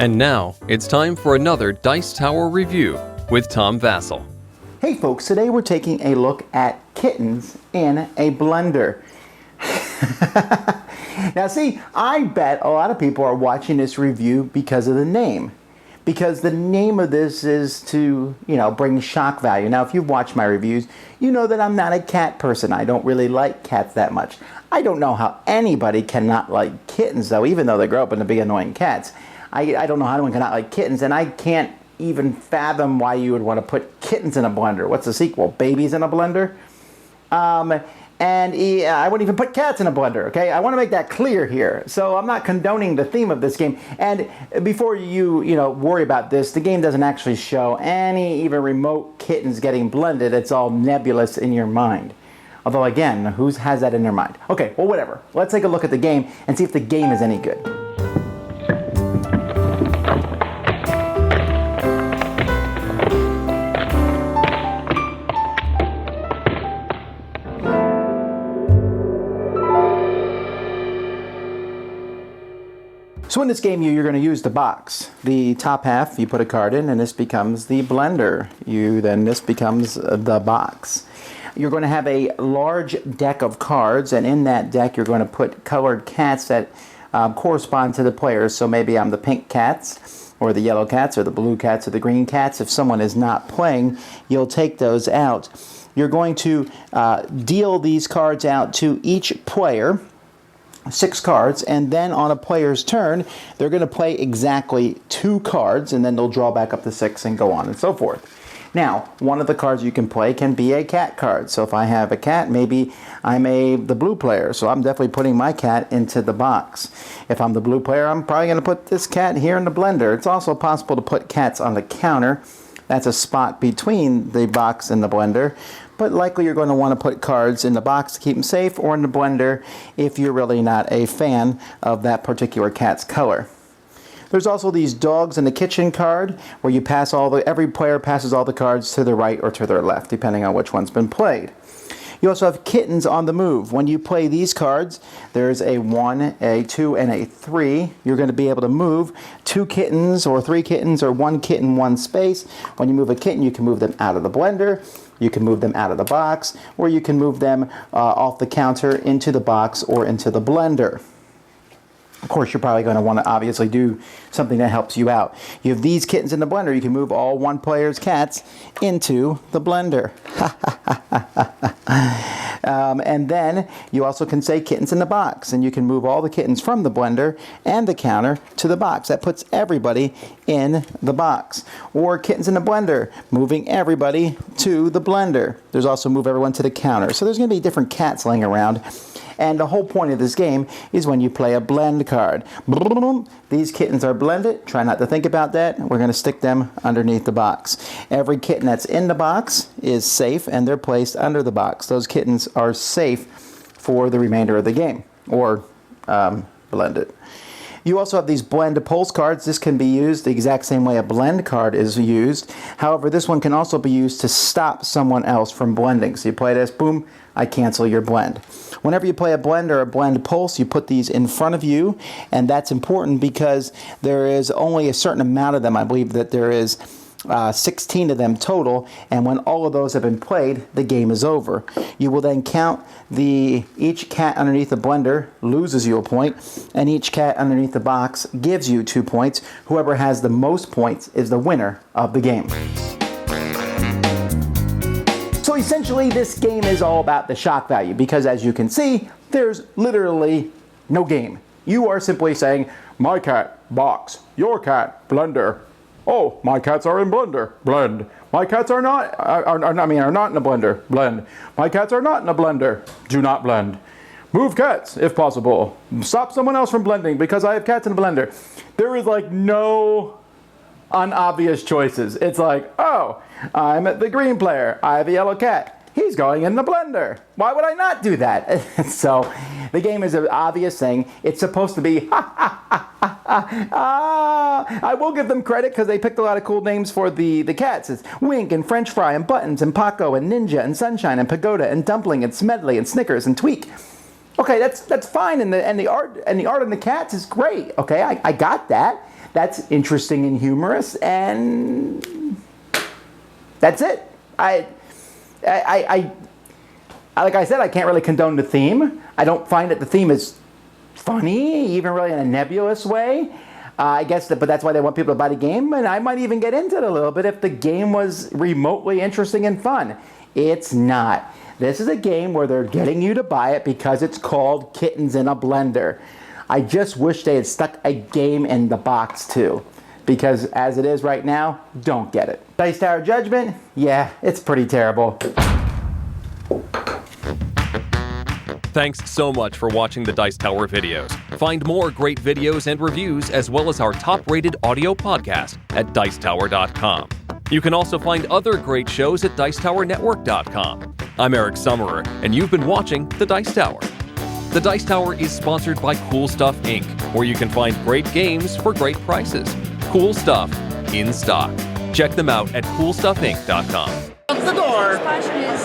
And now, it's time for another Dice Tower review with Tom Vasel. Hey folks, today we're taking a look at Kittens in a blender. Now see, I bet a lot of people are watching this review because of the name. Because the name of this is to, bring shock value. Now if you've watched my reviews, you know that I'm not a cat person. I don't really like cats that much. I don't know how anybody cannot like kittens though, even though they grow up to be annoying cats. I don't know how anyone cannot like kittens, and I can't even fathom why you would want to put kittens in a blender. What's the sequel? Babies in a blender? I wouldn't even put cats in a blender, okay? I want to make that clear here. So I'm not condoning the theme of this game. And before you worry about this, the game doesn't actually show any even remote kittens getting blended. It's all nebulous in your mind. Although again, who has that in their mind? Okay, well whatever. Let's take a look at the game and see if the game is any good. So in this game, you're going to use the box. The top half, you put a card in, and this becomes the blender. This becomes the box. You're going to have a large deck of cards, and in that deck, you're going to put colored cats that correspond to the players. So maybe I'm the pink cats, or the yellow cats, or the blue cats, or the green cats. If someone is not playing, you'll take those out. You're going to deal these cards out to each player. 6 cards, and then on a player's turn, they're going to play exactly 2 cards, and then they'll draw back up to 6 and go on and so forth. Now, one of the cards you can play can be a cat card. So if I have a cat, maybe I'm the blue player, so I'm definitely putting my cat into the box. If I'm the blue player, I'm probably going to put this cat here in the blender. It's also possible to put cats on the counter. That's a spot between the box and the blender. But likely you're going to want to put cards in the box to keep them safe, or in the blender if you're really not a fan of that particular cat's color. There's also these dogs in the kitchen card where you pass every player passes all the cards to the right or to their left, depending on which one's been played. You also have kittens on the move. When you play these cards, there's a 1, a 2, and a 3. You're going to be able to move 2 kittens or 3 kittens or 1 kitten, 1 space. When you move a kitten, you can move them out of the blender, you can move them out of the box, or you can move them off the counter into the box or into the blender. Of course, you're probably going to want to obviously do something that helps you out. You have these kittens in the blender. You can move all one player's cats into the blender. And then you also can say kittens in the box, and you can move all the kittens from the blender and the counter to the box. That puts everybody in the box. Or kittens in the blender, moving everybody to the blender. There's also move everyone to the counter. So there's going to be different cats laying around. And the whole point of this game is when you play a blend card. These kittens are blended. Try not to think about that. We're going to stick them underneath the box. Every kitten that's in the box is safe, and they're placed under the box. Those kittens are safe for the remainder of the game, or blended. You also have these blend pulse cards. This can be used the exact same way a blend card is used. However, this one can also be used to stop someone else from blending. So you play this, boom, I cancel your blend. Whenever you play a blend or a blend pulse, you put these in front of you, and that's important because there is only a certain amount of them. I believe that there is 16 of them total, and when all of those have been played, the game is over. You will then count each cat underneath the blender loses you a point, and each cat underneath the box gives you 2 points. Whoever has the most points is the winner of the game. So essentially, this game is all about the shock value, because as you can see, there's literally no game. You are simply saying, my cat, box, your cat, blender. Oh, my cats are in blender, blend. My cats are not in a blender, blend. My cats are not in a blender, do not blend. Move cats, if possible. Stop someone else from blending because I have cats in a blender. There is like no unobvious choices. It's like, oh, I'm the green player. I have a yellow cat. He's going in the blender. Why would I not do that? So the game is an obvious thing. It's supposed to be, I will give them credit because they picked a lot of cool names for the cats. It's Wink and French Fry and Buttons and Paco and Ninja and Sunshine and Pagoda and Dumpling and Smedley and Snickers and Tweak. Okay, that's fine, and the art on the cats is great. Okay, I got that. That's interesting and humorous, and that's it. Like I said, I can't really condone the theme. I don't find that the theme is funny, even really in a nebulous way. I guess but that's why they want people to buy the game, and I might even get into it a little bit if the game was remotely interesting and fun. It's not. This is a game where they're getting you to buy it because it's called Kittens in a Blender. I just wish they had stuck a game in the box too, because as it is right now, don't get it. Dice Tower Judgment? Yeah, it's pretty terrible. Thanks so much for watching the Dice Tower videos. Find more great videos and reviews, as well as our top-rated audio podcast at Dicetower.com. You can also find other great shows at Dicetowernetwork.com. I'm Eric Summerer, and you've been watching The Dice Tower. The Dice Tower is sponsored by Cool Stuff Inc., where you can find great games for great prices. Cool stuff in stock. Check them out at CoolStuffInc.com. Up the door! This question is,